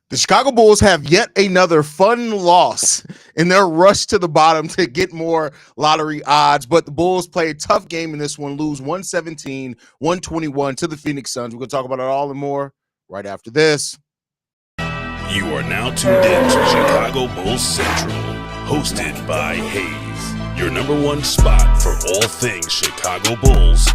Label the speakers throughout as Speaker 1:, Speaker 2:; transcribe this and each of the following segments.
Speaker 1: The Chicago Bulls have yet another fun loss in their rush to the bottom to get more lottery odds. But the Bulls play a tough game in this one, lose 117-121 to the Phoenix Suns. We're going to talk about it all and more right after this.
Speaker 2: You are now tuned in to Chicago Bulls Central, hosted by Haize, your number one spot for all things Chicago Bulls.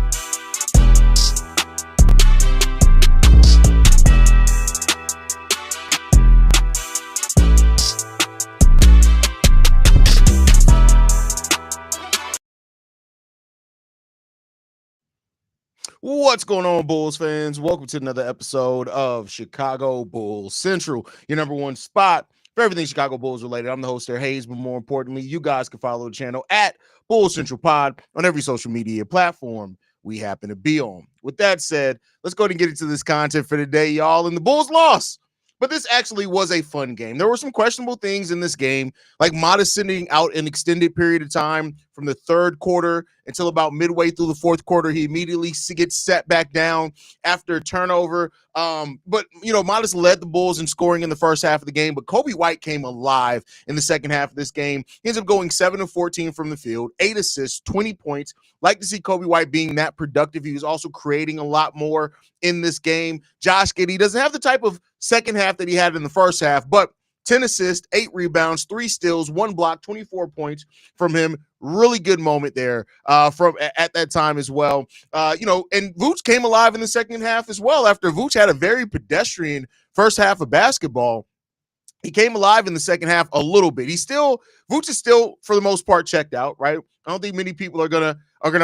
Speaker 1: What's going on, Bulls fans? Welcome to another episode of Chicago Bulls Central, your number one spot for everything Chicago Bulls related. I'm the host there, Haize, but more importantly, you guys can follow the channel at Bulls Central Pod on every social media platform we happen to be on. With that said, let's go ahead and get into this content for today, y'all. And the Bulls lost, but this actually was a fun game. There were some questionable things in this game, like Modest sitting out an extended period of time from the third quarter until about midway through the fourth quarter. He immediately gets set back down after a turnover. But, Modest led the Bulls in scoring in the first half of the game, but Coby White came alive in the second half of this game. He ends up going 7 of 14 from the field, 8 assists, 20 points. Like to see Coby White being that productive. He was also creating a lot more in this game. Josh Giddey doesn't have the type of second half that he had in the first half, but 10 assists, 8 rebounds, 3 steals, 1 block, 24 points from him. Really good moment there from at that time as well. And Vooch came alive in the second half as well after Vooch had a very pedestrian first half of basketball. He came alive in the second half a little bit. Vooch is still, for the most part, checked out, right? I don't think many people are gonna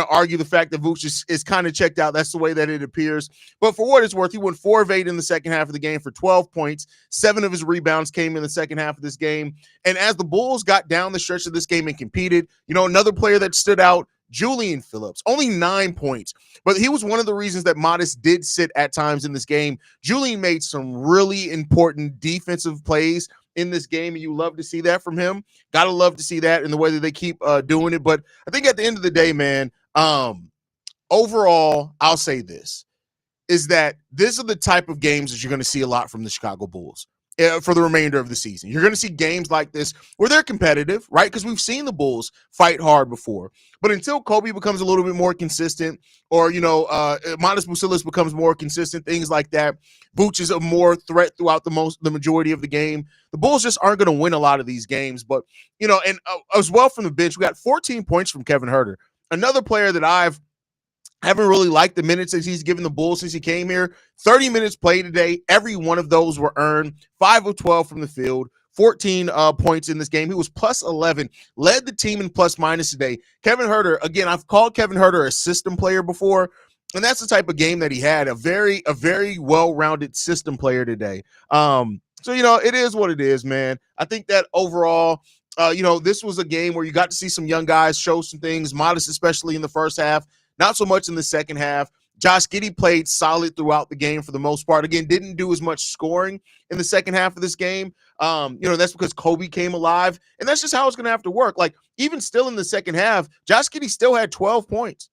Speaker 1: argue the fact that Vooch is kind of checked out. That's the way that it appears. But for what it's worth, he went 4 of 8 in the second half of the game for 12 points. 7 of his rebounds came in the second half of this game. And as the Bulls got down the stretch of this game and competed, another player that stood out, Julian Phillips, only 9 points, but he was one of the reasons that Modest did sit at times in this game. Julian made some really important defensive plays in this game, and you love to see that from him. Gotta love to see that in the way that they keep doing it. But I think at the end of the day, man, overall, I'll say this, is that these are the type of games that you're going to see a lot from the Chicago Bulls for the remainder of the season. You're going to see games like this where they're competitive, right? Because we've seen the Bulls fight hard before. But until Coby becomes a little bit more consistent, or, Modest Buzelis becomes more consistent, things like that, Vooch is a more threat throughout the majority of the game, the Bulls just aren't going to win a lot of these games. But, as well from the bench, we got 14 points from Kevin Huerter, another player that I haven't really liked the minutes that he's given the Bulls since he came here. 30 minutes played today. Every one of those were earned. 5 of 12 from the field. 14 points in this game. He was plus 11. Led the team in plus minus today. Kevin Huerter, again, I've called Kevin Huerter a system player before, and that's the type of game that he had. A very well-rounded system player today. It is what it is, man. I think that overall, this was a game where you got to see some young guys show some things, Modest especially in the first half. Not so much in the second half. Josh Giddey played solid throughout the game for the most part. Again, didn't do as much scoring in the second half of this game. That's because Coby came alive, and that's just how it's going to have to work. Like, even still in the second half, Josh Giddey still had 12 points.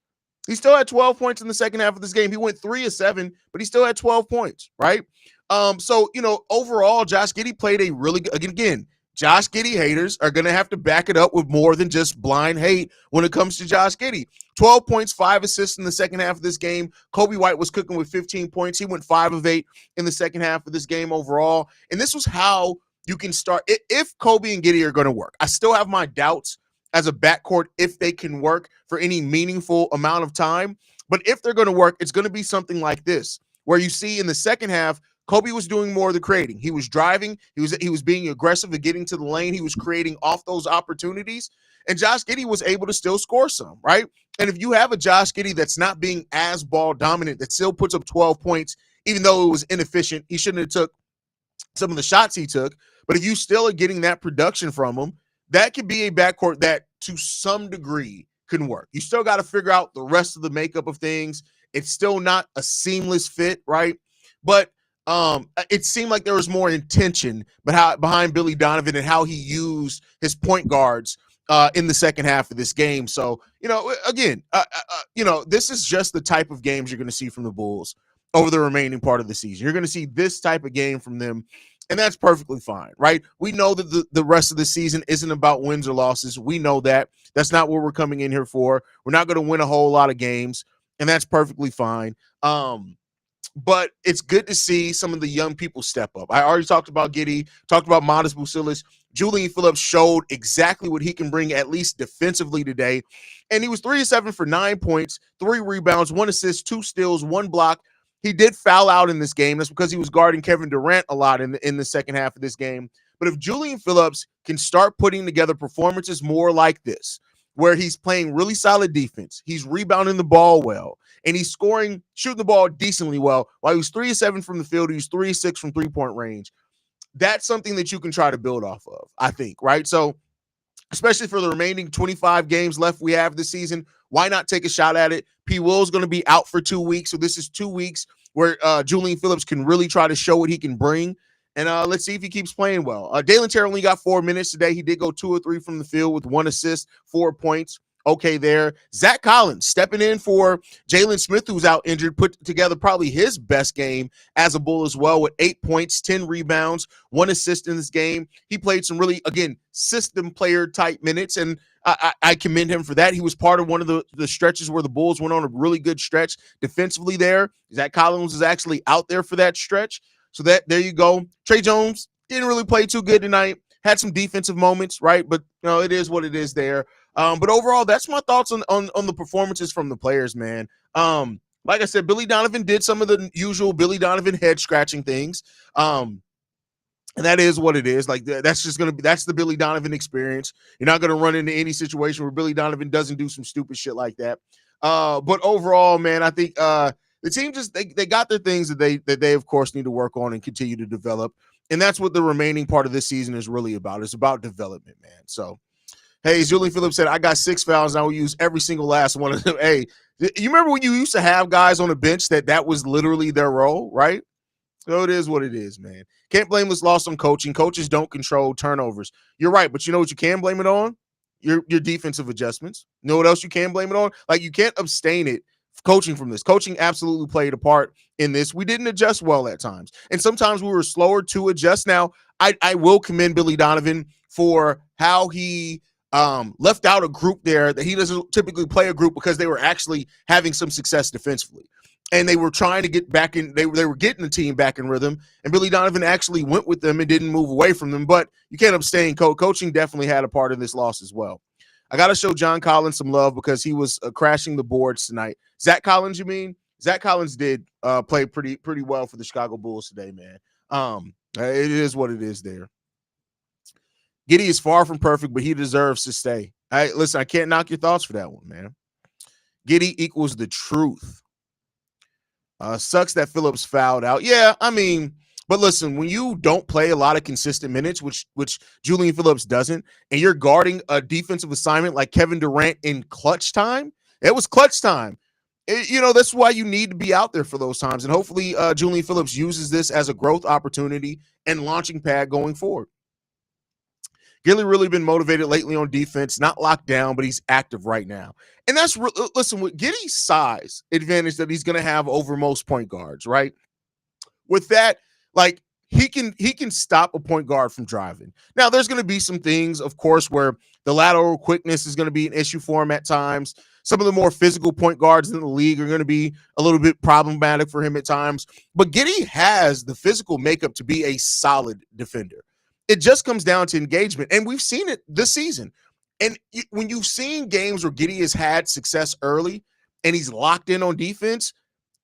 Speaker 1: He still had 12 points in the second half of this game. He went 3 of 7, but he still had 12 points, right? Overall, Josh Giddey played a really good, again, Josh Giddey haters are going to have to back it up with more than just blind hate when it comes to Josh Giddey. 12 points, 5 assists in the second half of this game. Coby White was cooking with 15 points. He went 5 of 8 in the second half of this game overall. And this was how you can start. If Coby and Giddey are going to work, I still have my doubts as a backcourt if they can work for any meaningful amount of time. But if they're going to work, it's going to be something like this, where you see in the second half, Coby was doing more of the creating. He was driving. He was being aggressive and getting to the lane. He was creating off those opportunities. And Josh Giddey was able to still score some, right? And if you have a Josh Giddey that's not being as ball dominant, that still puts up 12 points, even though it was inefficient, he shouldn't have took some of the shots he took. But if you still are getting that production from him, that could be a backcourt that to some degree can work. You still got to figure out the rest of the makeup of things. It's still not a seamless fit, right? But it seemed like there was more intention behind Billy Donovan and how he used his point guards in the second half of this game. So, again, this is just the type of games you're going to see from the Bulls over the remaining part of the season. You're going to see this type of game from them And that's perfectly fine, right? We know that the rest of the season isn't about wins or losses. We know that. That's not what we're coming in here for. We're not going to win a whole lot of games, and that's perfectly fine. But it's good to see some of the young people step up. I already talked about Giddey, talked about Modest Buzelis. Julian Phillips showed exactly what he can bring, at least defensively today. And he was 3-7 for 9 points, 3 rebounds, 1 assist, 2 steals, 1 block. He did foul out in this game. That's because he was guarding Kevin Durant a lot in the second half of this game. But if Julian Phillips can start putting together performances more like this, where he's playing really solid defense, he's rebounding the ball well, and he's shooting the ball decently well. While he was 3-7 from the field, he was 3-6 from three-point range. That's something that you can try to build off of, I think, right? So, especially for the remaining 25 games left we have this season, why not take a shot at it? P. Will's going to be out for 2 weeks, so this is 2 weeks where Julian Phillips can really try to show what he can bring. And let's see if he keeps playing well. Dalen Terrell only got 4 minutes today. He did go 2 or 3 from the field with 1 assist, 4 points. Okay there. Zach Collins stepping in for Jalen Smith, who's out injured, put together probably his best game as a Bull as well with 8 points, 10 rebounds, 1 assist in this game. He played some really, again, system player type minutes, and I commend him for that. He was part of one of the stretches where the Bulls went on a really good stretch defensively there. Zach Collins was actually out there for that stretch. So there you go. Trey Jones didn't really play too good tonight. Had some defensive moments, right? But it is what it is there. But overall, that's my thoughts on the performances from the players, man. Like I said, Billy Donovan did some of the usual Billy Donovan head scratching things. And that is what it is. Like that's the Billy Donovan experience. You're not gonna run into any situation where Billy Donovan doesn't do some stupid shit like that. But overall, man, I think the team just they got their things that they of course need to work on and continue to develop. And that's what the remaining part of this season is really about. It's about development, man. So, hey, Julian Phillips said, I got 6 fouls and I will use every single last one of them. Hey, you remember when you used to have guys on the bench that was literally their role, right? So it is what it is, man. Can't blame this loss on coaching. Coaches don't control turnovers. You're right, but you know what you can blame it on? Your defensive adjustments. You know what else you can blame it on? Like, you can't abstain it coaching from this. Coaching absolutely played a part in this. We didn't adjust well at times, and sometimes we were slower to adjust. Now, I will commend Billy Donovan for how he left out a group there that he doesn't typically play a group because they were actually having some success defensively. And they were trying to get back in. They were getting the team back in rhythm. And Billy Donovan actually went with them and didn't move away from them. But you can't abstain. Coaching definitely had a part in this loss as well. I got to show John Collins some love because he was crashing the boards tonight. Zach Collins, you mean? Zach Collins did play pretty well for the Chicago Bulls today, man. It is what it is there. Giddey is far from perfect, but he deserves to stay. Listen, I can't knock your thoughts for that one, man. Giddey equals the truth. Sucks that Phillips fouled out. Yeah, I mean, but listen, when you don't play a lot of consistent minutes, which Julian Phillips doesn't, and you're guarding a defensive assignment like Kevin Durant in clutch time, it was clutch time. That's why you need to be out there for those times. And hopefully Julian Phillips uses this as a growth opportunity and launching pad going forward. Giddey really been motivated lately on defense, not locked down, but he's active right now. And that's listen, with Giddey's size advantage that he's going to have over most point guards, right? With that, like he can stop a point guard from driving. Now, there's going to be some things, of course, where the lateral quickness is going to be an issue for him at times. Some of the more physical point guards in the league are going to be a little bit problematic for him at times. But Giddey has the physical makeup to be a solid defender. It just comes down to engagement, and we've seen it this season. And when you've seen games where Giddey has had success early and he's locked in on defense,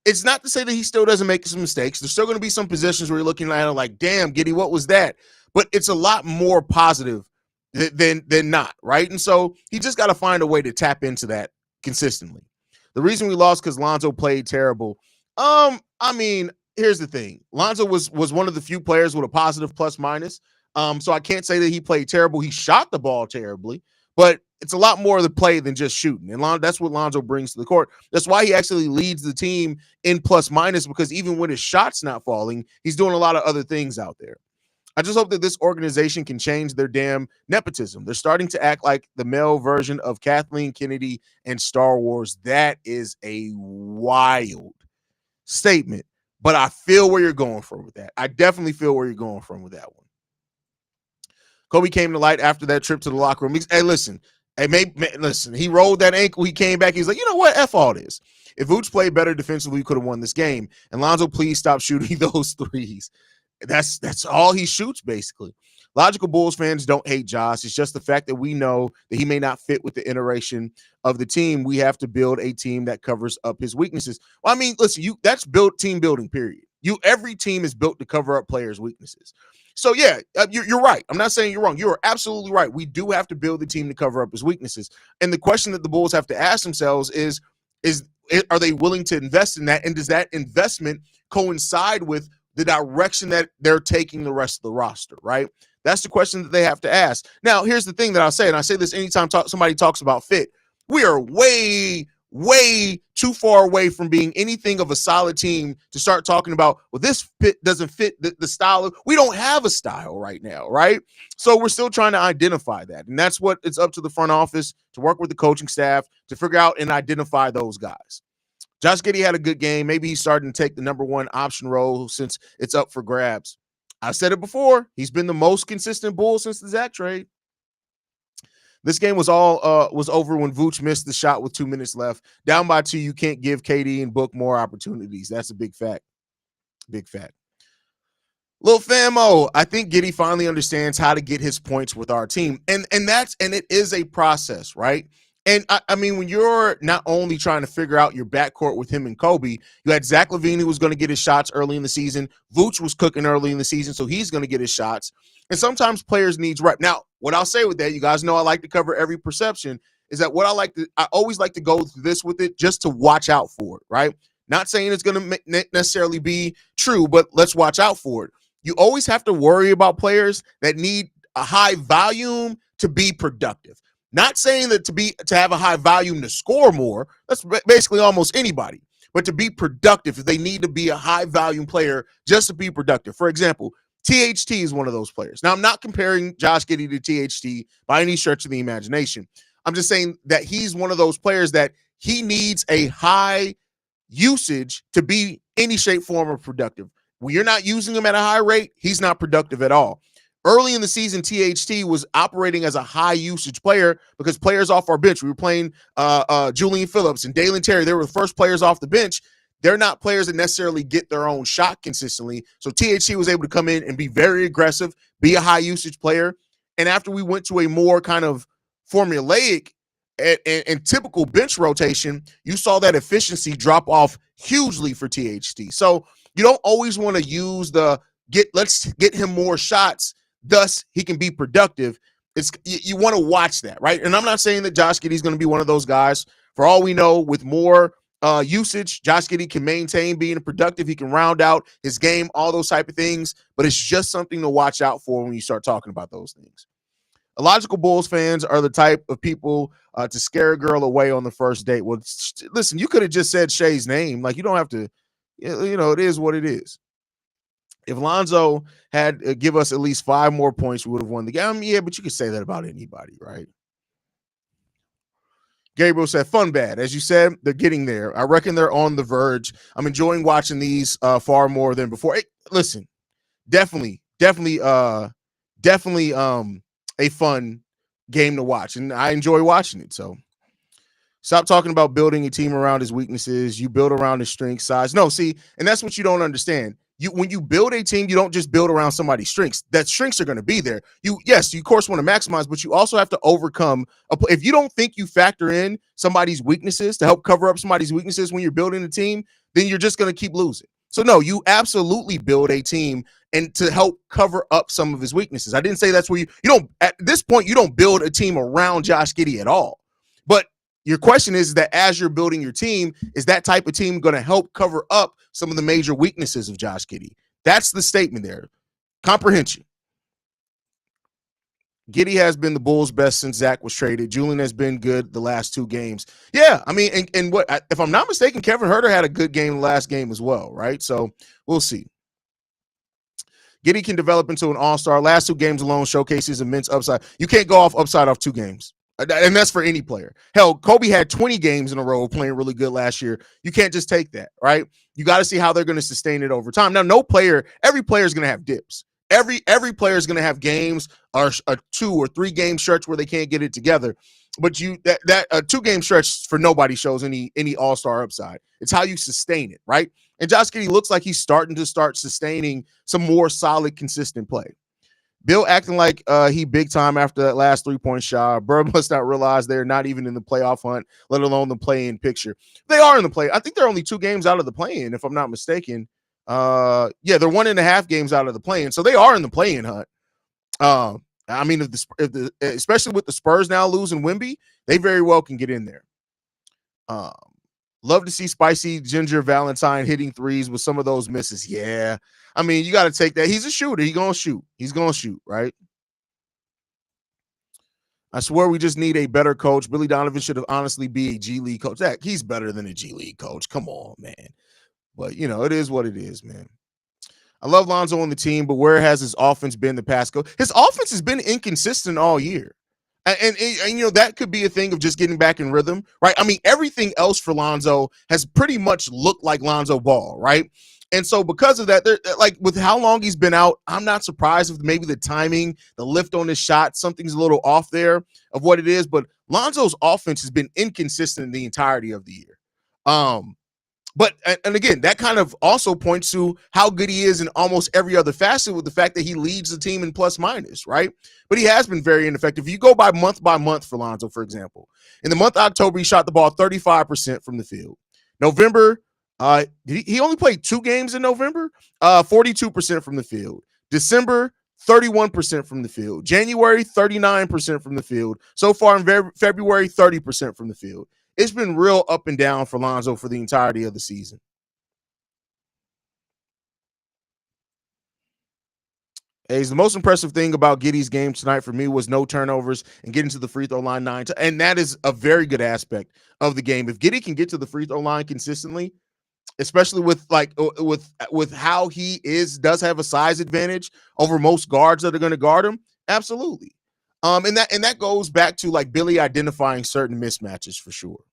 Speaker 1: it's not to say that he still doesn't make some mistakes. There's still going to be some positions where you're looking at it like, damn, Giddey, what was that? But it's a lot more positive than not, right? And so he just got to find a way to tap into that consistently. The reason we lost because Lonzo played terrible. I mean, here's the thing. Lonzo was one of the few players with a positive plus minus. So I can't say that he played terrible. He shot the ball terribly, but it's a lot more of the play than just shooting. And that's what Lonzo brings to the court. That's why he actually leads the team in plus minus, because even when his shot's not falling, he's doing a lot of other things out there. I just hope that this organization can change their damn nepotism. They're starting to act like the male version of Kathleen Kennedy and Star Wars. That is a wild statement But I feel where you're going from with that. I definitely feel where you're going from with that one. Coby came to light after that trip to the locker room. Hey, listen. Hey, listen. He rolled that ankle. He came back. He's like, you know what? F all this. If Vooch played better defensively, we could have won this game. And Lonzo, please stop shooting those threes. That's all he shoots, basically. Logical Bulls fans don't hate Josh. It's just the fact that we know that he may not fit with the iteration of the team. We have to build a team that covers up his weaknesses. Well, I mean, listen, that's team building, period. Every team is built to cover up players' weaknesses. So, yeah, you're right. I'm not saying you're wrong. You're absolutely right. We do have to build the team to cover up his weaknesses. And the question that the Bulls have to ask themselves is are they willing to invest in that? And does that investment coincide with the direction that they're taking the rest of the roster, right? That's the question that they have to ask. Now, here's the thing that I'll say, and I say this anytime somebody talks about fit. We are way, way too far away from being anything of a solid team to start talking about, well, this fit doesn't fit the style. We don't have a style right now, right? So we're still trying to identify that. And that's what it's up to the front office to work with the coaching staff to figure out and identify those guys. Josh Giddey had a good game. Maybe he's starting to take the number one option role since it's up for grabs. I said it before. He's been the most consistent Bull since the Zach trade. This game was over when Vooch missed the shot with 2 minutes left. Down by 2, you can't give KD and Book more opportunities. That's a big fact. Big fact. Lil Famo, I think Giddey finally understands how to get his points with our team. And it is a process, right? And I mean, when you're not only trying to figure out your backcourt with him and Coby, you had Zach LaVine who was going to get his shots early in the season. Vooch was cooking early in the season, so he's going to get his shots. And sometimes players need rep. Now, what I'll say with that, you guys know I like to cover every perception, is that I always like to go through this with it just to watch out for it, right? Not saying it's going to necessarily be true, but let's watch out for it. You always have to worry about players that need a high volume to be productive. Not saying that to have a high volume to score more. That's basically almost anybody. But to be productive, if they need to be a high volume player just to be productive. For example, THT is one of those players. Now, I'm not comparing Josh Giddey to THT by any stretch of the imagination. I'm just saying that he's one of those players that he needs a high usage to be any shape, form, of productive. When you're not using him at a high rate, he's not productive at all. Early in the season, THT was operating as a high usage player because players off our bench, we were playing Julian Phillips and Dalen Terry. They were the first players off the bench. They're not players that necessarily get their own shot consistently. So THT was able to come in and be very aggressive, be a high usage player. And after we went to a more kind of formulaic and typical bench rotation, you saw that efficiency drop off hugely for THT. So you don't always want to use let's get him more shots, thus he can be productive. You want to watch that, right? And I'm not saying that Josh Giddey is going to be one of those guys. For all we know, with more usage, Josh Giddey can maintain being productive. He can round out his game, all those type of things. But it's just something to watch out for when you start talking about those things. Illogical Bulls fans are the type of people to scare a girl away on the first date. Well, listen, you could have just said Shay's name. Like, you don't have to, it is what it is. If Lonzo had give us at least 5 more points, we would have won the game. Yeah, but you could say that about anybody, right? Gabriel said, fun bad. As you said, they're getting there. I reckon they're on the verge. I'm enjoying watching these far more than before. Hey, listen, definitely a fun game to watch, and I enjoy watching it. So stop talking about building a team around his weaknesses. You build around his strengths, size. No, see, and that's what you don't understand. When you build a team, you don't just build around somebody's strengths. That strengths are going to be there. You of course want to maximize, but you also have to overcome. If you don't think you factor in somebody's weaknesses to help cover up somebody's weaknesses when you're building a team, then you're just going to keep losing. So no, you absolutely build a team and to help cover up some of his weaknesses. I didn't say that's where you don't, at this point, you don't build a team around Josh Giddey at all. But your question is that as you're building your team, is that type of team going to help cover up some of the major weaknesses of Josh Giddey? That's the statement there. Comprehension. Giddey has been the Bulls' best since Zach was traded. Julian has been good the last 2 games. Yeah, I mean, and what if I'm not mistaken, Kevin Huerter had a good game the last game as well, right? So we'll see. Giddey can develop into an all-star. Last 2 games alone showcases immense upside. You can't go off upside off 2 games. And that's for any player. Hell, Kobe had 20 games in a row playing really good last year. You can't just take that, right? You got to see how they're going to sustain it over time. Now, every player is going to have dips. Every player is going to have games or a 2 or 3 game stretch where they can't get it together. But that 2 game stretch for nobody shows any all-star upside. It's how you sustain it, right? And Josh Giddey looks like he's starting to sustaining some more solid, consistent play. Bill acting like he big time after that last 3-point shot. Bird must not realize they're not even in the playoff hunt, let alone the play-in picture. They are in the play. I think they're only 2 games out of the play-in, if I'm not mistaken. They're 1.5 games out of the play-in, so they are in the play-in hunt. I mean, especially with the Spurs now losing Wemby, they very well can get in there. Love to see Spicy Ginger Valentine hitting threes with some of those misses. Yeah. I mean, you got to take that. He's a shooter. He's going to shoot, right? I swear we just need a better coach. Billy Donovan should have honestly be a G League coach. He's better than a G League coach. Come on, man. But, it is what it is, man. I love Lonzo on the team, but where has his offense been the past His offense has been inconsistent all year. And that could be a thing of just getting back in rhythm, right? I mean, everything else for Lonzo has pretty much looked like Lonzo Ball, right? And so because of that, like with how long he's been out, I'm not surprised if maybe the timing, the lift on his shot, something's a little off there of what it is. But Lonzo's offense has been inconsistent the entirety of the year. But again, that kind of also points to how good he is in almost every other facet with the fact that he leads the team in plus minus, right? But he has been very ineffective. If you go by month for Lonzo, for example, in the month of October, he shot the ball 35% from the field. November, he only played 2 games in November, 42% from the field. December, 31% from the field. January, 39% from the field. So far in February, 30% from the field. It's been real up and down for Lonzo for the entirety of the season. Haize, the most impressive thing about Giddey's game tonight for me was no turnovers and getting to the free throw line 9. And that is a very good aspect of the game. If Giddey can get to the free throw line consistently, especially with how he does have a size advantage over most guards that are going to guard him, absolutely. And that goes back to like Billy identifying certain mismatches for sure.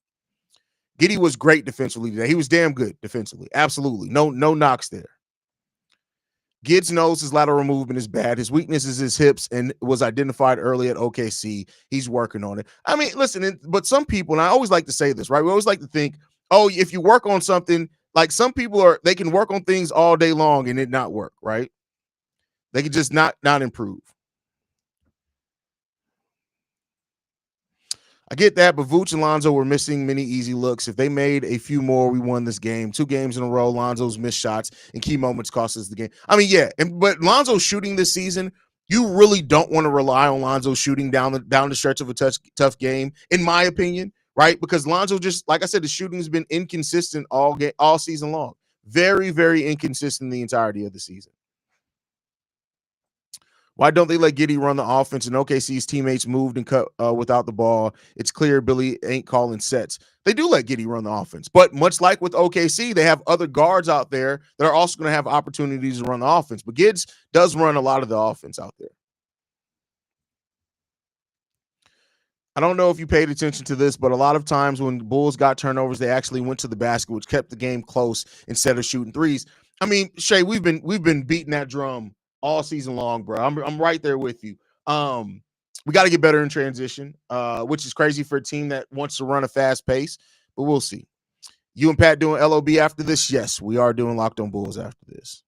Speaker 1: Giddey was great defensively today. He was damn good defensively. Absolutely. No knocks there. Giddey knows his lateral movement is bad. His weakness is his hips and was identified early at OKC. He's working on it. I mean, listen, but some people, and I always like to say this, right? We always like to think, oh, if you work on something, like some people they can work on things all day long and it not work, right? They can just not improve. I get that, but Vooch and Lonzo were missing many easy looks. If they made a few more, we won this game. 2 games in a row, Lonzo's missed shots and key moments cost us the game. I mean, yeah, but Lonzo's shooting this season, you really don't want to rely on Lonzo shooting down the stretch of a tough game, in my opinion, right? Because Lonzo just, like I said, the shooting has been inconsistent all season long. Very, very inconsistent the entirety of the season. Why don't they let Giddey run the offense and OKC's teammates moved and cut without the ball? It's clear Billy ain't calling sets. They do let Giddey run the offense. But much like with OKC, they have other guards out there that are also going to have opportunities to run the offense. But Giddey does run a lot of the offense out there. I don't know if you paid attention to this, but a lot of times when the Bulls got turnovers, they actually went to the basket, which kept the game close instead of shooting threes. I mean, Shay, we've been beating that drum all season long, bro. I'm right there with you. We got to get better in transition, which is crazy for a team that wants to run a fast pace, but we'll see. You and Pat doing LOB after this? Yes, we are doing Locked On Bulls after this.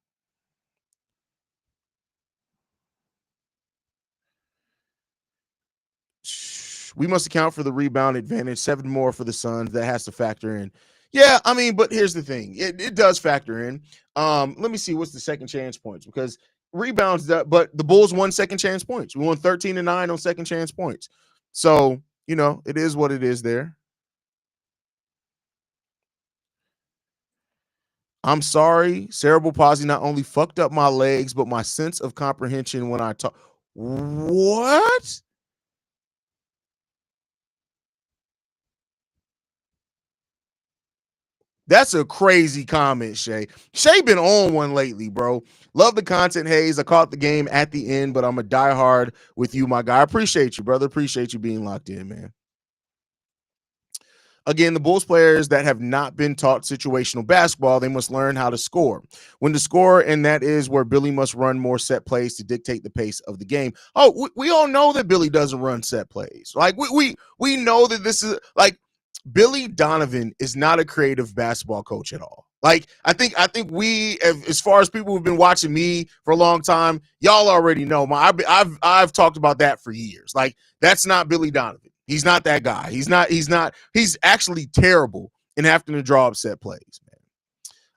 Speaker 1: We must account for the rebound advantage. 7 more for the Suns. That has to factor in. Yeah, I mean, but here's the thing. It does factor in. Let me see what's the second chance points, because rebounds, but the Bulls won second chance points. We won 13-9 on second chance points. So, it is what it is there. I'm sorry. Cerebral palsy not only fucked up my legs, but my sense of comprehension when I talk. What? That's a crazy comment, Shay. Shay been on one lately, bro. Love the content, Haize. I caught the game at the end, but I'm a diehard with you, my guy. I appreciate you, brother. Appreciate you being locked in, man. Again, the Bulls players that have not been taught situational basketball, they must learn how to score. When to score, and that is where Billy must run more set plays to dictate the pace of the game. Oh, we all know that Billy doesn't run set plays. Like we know that this is like Billy Donovan is not a creative basketball coach at all. Like I think we, as far as people who've been watching me for a long time, y'all already know. I've talked about that for years. Like that's not Billy Donovan. He's not that guy. He's actually terrible in having to draw up set plays, man.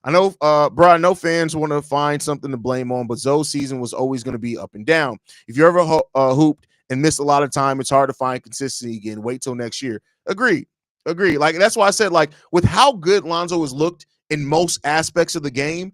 Speaker 1: I know, bro, I know fans want to find something to blame on, but Zoe's season was always going to be up and down. If you ever hooped and missed a lot of time, it's hard to find consistency again. Wait till next year. Agreed. Like, that's why I said, like, with how good Lonzo has looked in most aspects of the game,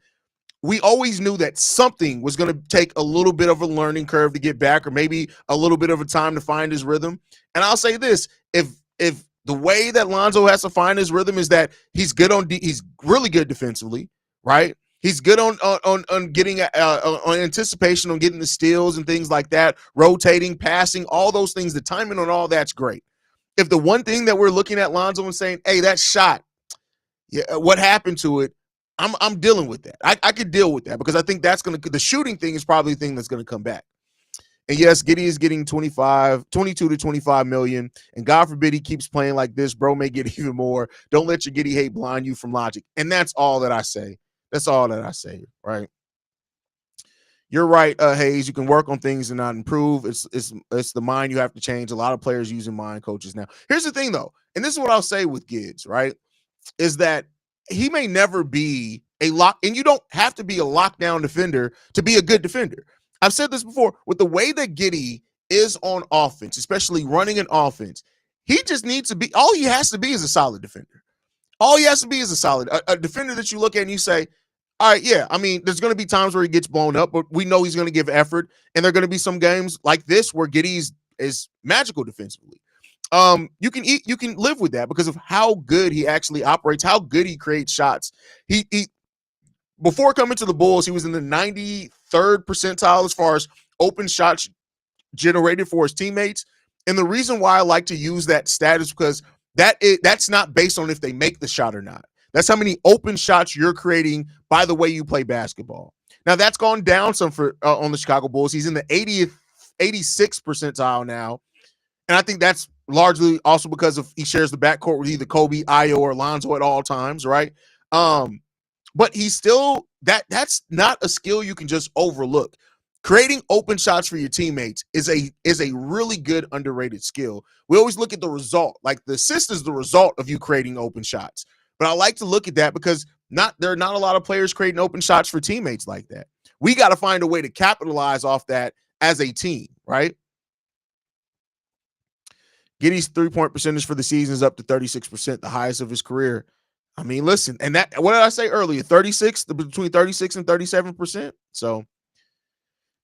Speaker 1: we always knew that something was going to take a little bit of a learning curve to get back, or maybe a little bit of a time to find his rhythm. And I'll say this, if the way that Lonzo has to find his rhythm is that he's good he's really good defensively, right? He's good on getting on anticipation, on getting the steals and things like that, rotating, passing, all those things, the timing on all that's great. If the one thing that we're looking at Lonzo and saying, hey, that shot, yeah, what happened to it? I'm dealing with that. I could deal with that because I think that's the shooting thing is probably the thing that's going to come back. And yes, Giddey is getting 22 to 25 million. And God forbid he keeps playing like this, bro may get even more. Don't let your Giddey hate blind you from logic. And that's all that I say. That's all that I say, right? You're right, Haize. You can work on things and not improve. It's the mind you have to change. A lot of players using mind coaches now. Here's the thing, though, and this is what I'll say with Gids, right? Is that he may never be a lock, and you don't have to be a lockdown defender to be a good defender. I've said this before, with the way that Giddey is on offense, especially running an offense, he just needs to be, all he has to be is a solid defender. All he has to be is a defender that you look at and you say, all right, yeah, I mean, there's going to be times where he gets blown up, but we know he's going to give effort, and there are going to be some games like this where Giddey is magical defensively. You can live with that because of how good he actually operates, how good he creates shots. He before coming to the Bulls, he was in the 93rd percentile as far as open shots generated for his teammates. And the reason why I like to use that stat is because that's not based on if they make the shot or not. That's how many open shots you're creating by the way you play basketball. Now that's gone down some for on the Chicago Bulls. He's in the 86th percentile now. And I think that's largely also because of he shares the backcourt with either Coby, Ayo, or Lonzo at all times, right? But he's still that's not a skill you can just overlook. Creating open shots for your teammates is a really good underrated skill. We always look at the result, like the assist is the result of you creating open shots. But I like to look at that because there are not a lot of players creating open shots for teammates like that. We got to find a way to capitalize off that as a team, right? Giddey's 3-point percentage for the season is up to 36%, the highest of his career. I mean, listen, and that, what did I say earlier? 36, between 36 and 37%. So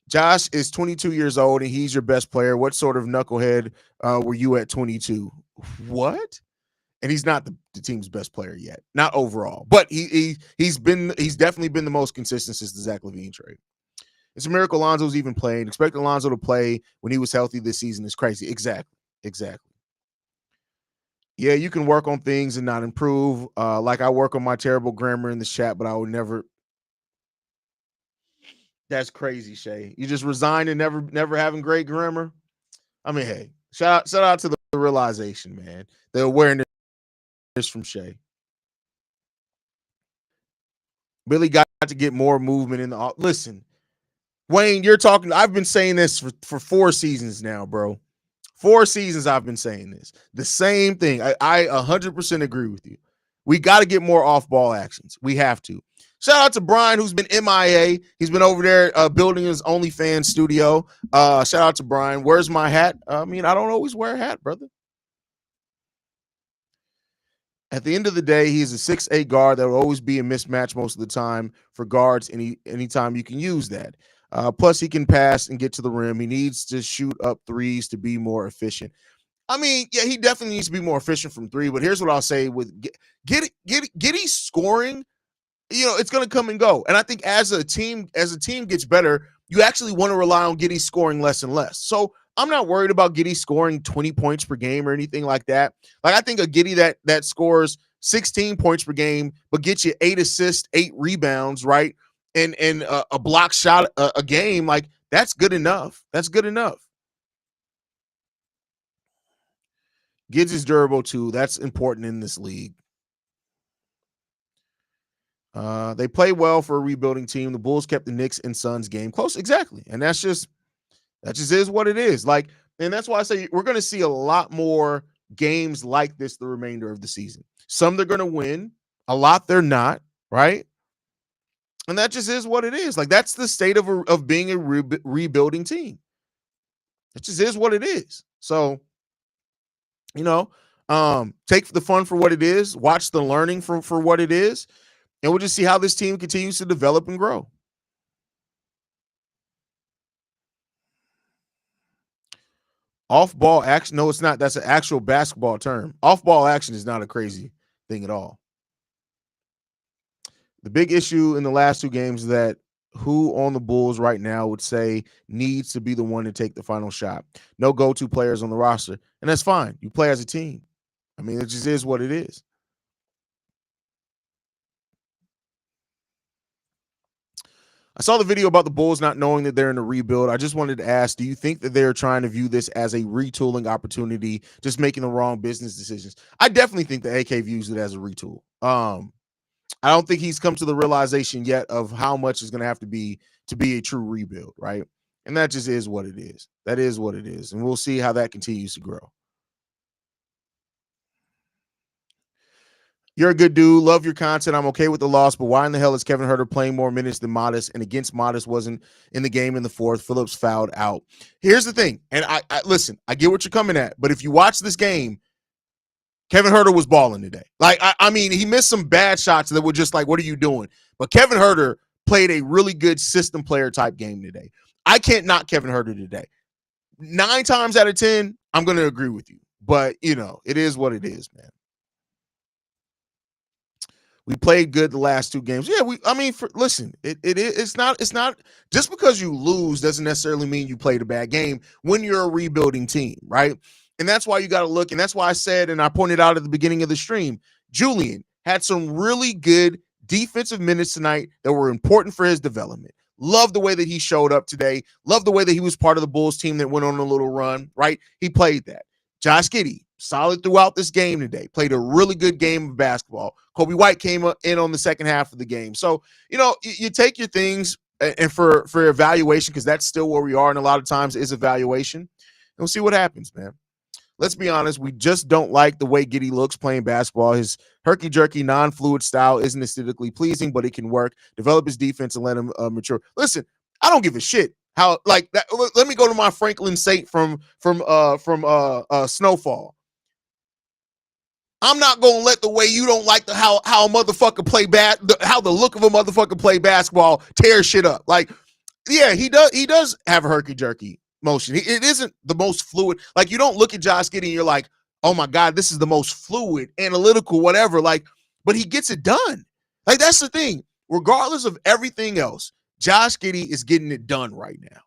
Speaker 1: Josh is 22 years old and he's your best player. What sort of knucklehead were you at 22? What? And he's not the team's best player yet, not overall, but he's definitely been the most consistent since the Zach LaVine trade. It's a miracle Lonzo's even playing. Expecting Lonzo to play when he was healthy this season is crazy. Exactly. Yeah, you can work on things and not improve. Like I work on my terrible grammar in the chat, but I would never. That's crazy, Shay. You just resigned and never having great grammar. I mean, hey, shout out to the realization, man. The awareness from Shay. Billy got to get more movement in the. Listen, Wayne, you're talking. I've been saying this for 4 seasons now, bro. 4 seasons I've been saying this. The same thing. I 100% agree with you. We got to get more off-ball actions. We have to. Shout out to Brian, who's been MIA. He's been over there building his OnlyFans studio. Shout out to Brian. Where's my hat? I mean, I don't always wear a hat, brother. At the end of the day, he's a 6'8" guard that will always be a mismatch most of the time for guards. Anytime you can use that. Plus, he can pass and get to the rim. He needs to shoot up threes to be more efficient. I mean, yeah, he definitely needs to be more efficient from three. But here's what I'll say with Giddey scoring, it's going to come and go. And I think as a team gets better, you actually want to rely on Giddey scoring less and less. So I'm not worried about Giddey scoring 20 points per game or anything like that. Like I think a Giddey that scores 16 points per game, but gets you 8 assists, 8 rebounds, right? And a block shot a game, like that's good enough. That's good enough. Giddey is durable too. That's important in this league. They play well for a rebuilding team. The Bulls kept the Knicks and Suns game close. Exactly. And that just is what it is. Like, and that's why I say we're going to see a lot more games like this the remainder of the season. Some they're going to win, a lot they're not, right? And that just is what it is. Like, that's the state of being a rebuilding team. It just is what it is. So, take the fun for what it is, watch the learning for what it is, and we'll just see how this team continues to develop and grow. Off-ball action. No, it's not. That's an actual basketball term. Off-ball action is not a crazy thing at all. The big issue in the last two games is that who on the Bulls right now would say needs to be the one to take the final shot? No go-to players on the roster. And that's fine. You play as a team. I mean, it just is what it is. I saw the video about the Bulls not knowing that they're in a rebuild. I just wanted to ask, do you think that they're trying to view this as a retooling opportunity, just making the wrong business decisions? I definitely think that AK views it as a retool. I don't think he's come to the realization yet of how much is going to have to be a true rebuild, right? And that just is what it is. That is what it is. And we'll see how that continues to grow. You're a good dude. Love your content. I'm okay with the loss, but why in the hell is Kevin Huerter playing more minutes than Modest? And against Modest wasn't in the game in the fourth. Phillips fouled out. Here's the thing, and I listen. I get what you're coming at, but if you watch this game, Kevin Huerter was balling today. Like I mean, he missed some bad shots that were just like, "What are you doing?" But Kevin Huerter played a really good system player type game today. I can't knock Kevin Huerter today. 9 times out of 10, I'm going to agree with you. But it is what it is, man. We played good the last 2 games. Yeah, it's not just because you lose doesn't necessarily mean you played a bad game when you're a rebuilding team, right? And that's why you got to look, and that's why I said, and I pointed out at the beginning of the stream, Julian had some really good defensive minutes tonight that were important for his development. Love the way that he showed up today. Love the way that he was part of the Bulls team that went on a little run, right? He played that. Josh Giddey, solid throughout this game today. Played a really good game of basketball. Coby White came in on the second half of the game. So, you take your things and for evaluation, because that's still where we are, and a lot of times is evaluation. And we'll see what happens, man. Let's be honest, we just don't like the way Giddey looks playing basketball. His herky-jerky, non-fluid style isn't aesthetically pleasing, but it can work. Develop his defense and let him mature. Listen, I don't give a shit how like that. Let me go to my Franklin Saint from Snowfall. I'm not gonna let the way you don't like how a motherfucker play how the look of a motherfucker play basketball tear shit up. Like, yeah, he does have a herky-jerky motion. It isn't the most fluid. Like, you don't look at Josh Giddey and you're like, oh my God, this is the most fluid, analytical, whatever. Like, but he gets it done. Like, that's the thing. Regardless of everything else, Josh Giddey is getting it done right now.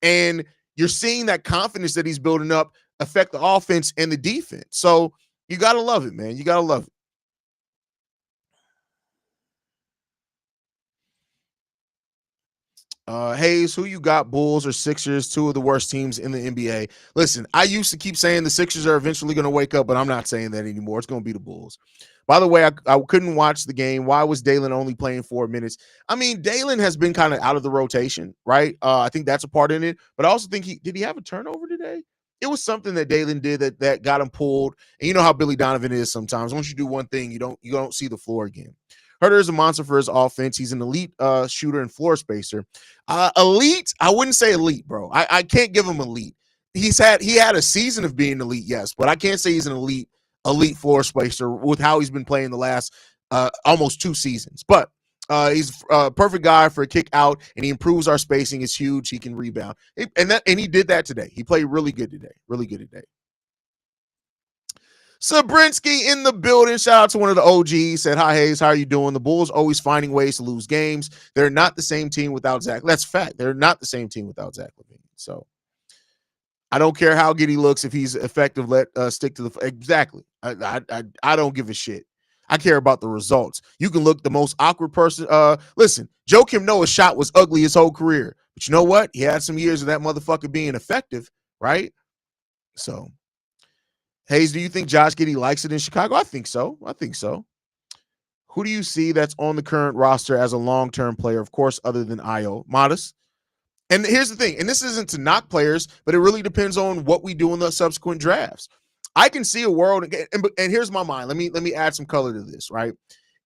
Speaker 1: And you're seeing that confidence that he's building up affect the offense and the defense. So you got to love it, man. You got to love it. Haize, who you got, Bulls or Sixers, 2 of the worst teams in the NBA? Listen, I used to keep saying the Sixers are eventually going to wake up, but I'm not saying that anymore. It's going to be the Bulls. By the way, I couldn't watch the game. Why was Dalen only playing 4 minutes? I mean, Dalen has been kind of out of the rotation, right? I think that's a part in it, but I also think did he have a turnover today? It was something that Dalen did that got him pulled. And you know how Billy Donovan is sometimes. Once you do one thing, you don't see the floor again. Huerter is a monster for his offense. He's an elite shooter and floor spacer. Elite, I wouldn't say elite, bro. I can't give him elite. He had a season of being elite, yes, but I can't say he's an elite floor spacer with how he's been playing the last almost 2 seasons. But he's a perfect guy for a kick out, and he improves our spacing. It's huge. He can rebound, and he did that today. He played really good today. Really good today. Sabrinsky in the building. Shout out to one of the OGs. Said, hi, Haize. How are you doing? The Bulls always finding ways to lose games. They're not the same team without Zach. That's fact. They're not the same team without Zach LaVine. So I don't care how Giddey looks. If he's effective, let stick to the exactly. I don't give a shit. I care about the results. You can look the most awkward person. Listen, Joakim Noah's shot was ugly his whole career, but you know what? He had some years of that motherfucker being effective, right? So, Haize, do you think Josh Giddey likes it in Chicago? I think so. Who do you see that's on the current roster as a long-term player? Of course, other than Io, Modest. And here's the thing, and this isn't to knock players, but it really depends on what we do in the subsequent drafts. I can see a world, and here's my mind. Let me add some color to this, right?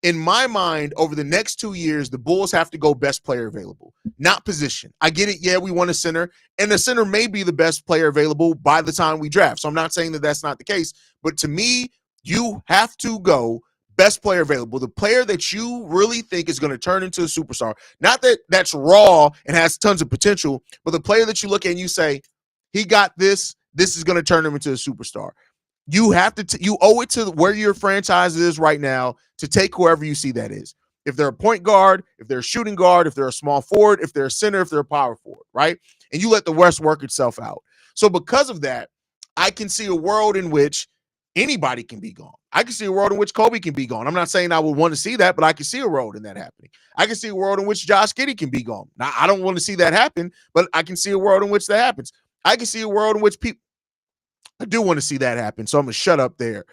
Speaker 1: In my mind, over the next 2 years, the Bulls have to go best player available, not position. I get it. Yeah, we want a center, and the center may be the best player available by the time we draft. So I'm not saying that that's not the case, but to me, you have to go best player available, the player that you really think is going to turn into a superstar. Not that that's raw and has tons of potential, but the player that you look at and you say, he got this is going to turn him into a superstar. You have to, you owe it to where your franchise is right now to take whoever you see that is. If they're a point guard, if they're a shooting guard, if they're a small forward, if they're a center, if they're a power forward, right? And you let the rest work itself out. So because of that, I can see a world in which anybody can be gone. I can see a world in which Coby can be gone. I'm not saying I would want to see that, but I can see a world in that happening. I can see a world in which Josh Giddey can be gone. Now, I don't want to see that happen, but I can see a world in which that happens. I can see a world in which people, I do want to see that happen, so I'm going to shut up there.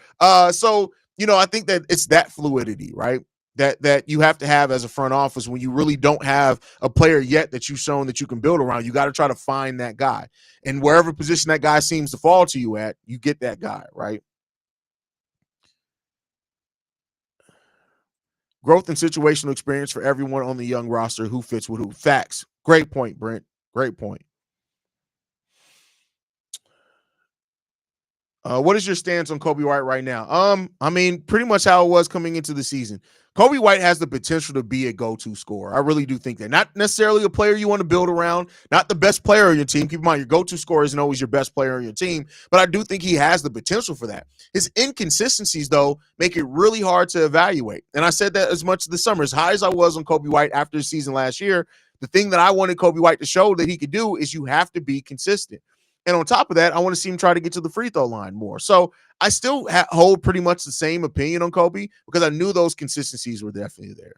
Speaker 1: So, I think that it's that fluidity, right? That you have to have as a front office when you really don't have a player yet that you've shown that you can build around. You got to try to find that guy. And wherever position that guy seems to fall to you at, you get that guy, right? Growth and situational experience for everyone on the young roster who fits with who. Facts. Great point, Brent. Great point. What is your stance on Coby White right now? I mean, pretty much how it was coming into the season. Coby White has the potential to be a go-to scorer. I really do think that. Not necessarily a player you want to build around, not the best player on your team. Keep in mind, your go-to scorer isn't always your best player on your team, but I do think he has the potential for that. His inconsistencies, though, make it really hard to evaluate. And I said that as much this summer. As high as I was on Coby White after the season last year, the thing that I wanted Coby White to show that he could do is you have to be consistent. And on top of that, I want to see him try to get to the free throw line more. So I still hold pretty much the same opinion on Coby because I knew those consistencies were definitely there.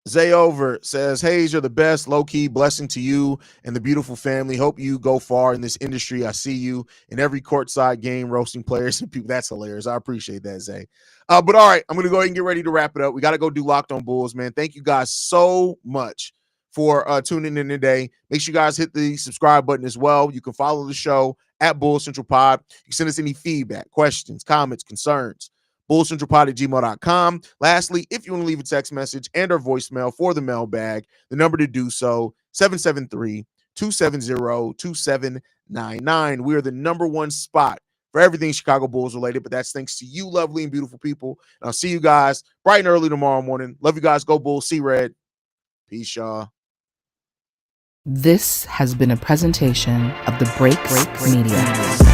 Speaker 1: Zay Over says, Haize, you're the best. Low-key blessing to you and the beautiful family. Hope you go far in this industry. I see you in every courtside game roasting players and people. That's hilarious. I appreciate that, Zay. But all right, I'm going to go ahead and get ready to wrap it up. We got to go do Locked on Bulls, man. Thank you guys so much for tuning in today. Make sure you guys hit the subscribe button as well. You can follow the show at Bull Central Pod. You can send us any feedback, questions, comments, concerns. bullcentralpod@gmail.com. Lastly, if you want to leave a text message and or voicemail for the mailbag, the number to do so, 773-270-2799. We are the number one spot for everything Chicago Bulls related, but that's thanks to you lovely and beautiful people. And I'll see you guys bright and early tomorrow morning. Love you guys. Go Bulls. See Red. Peace, y'all.
Speaker 3: This has been a presentation of the Break Media.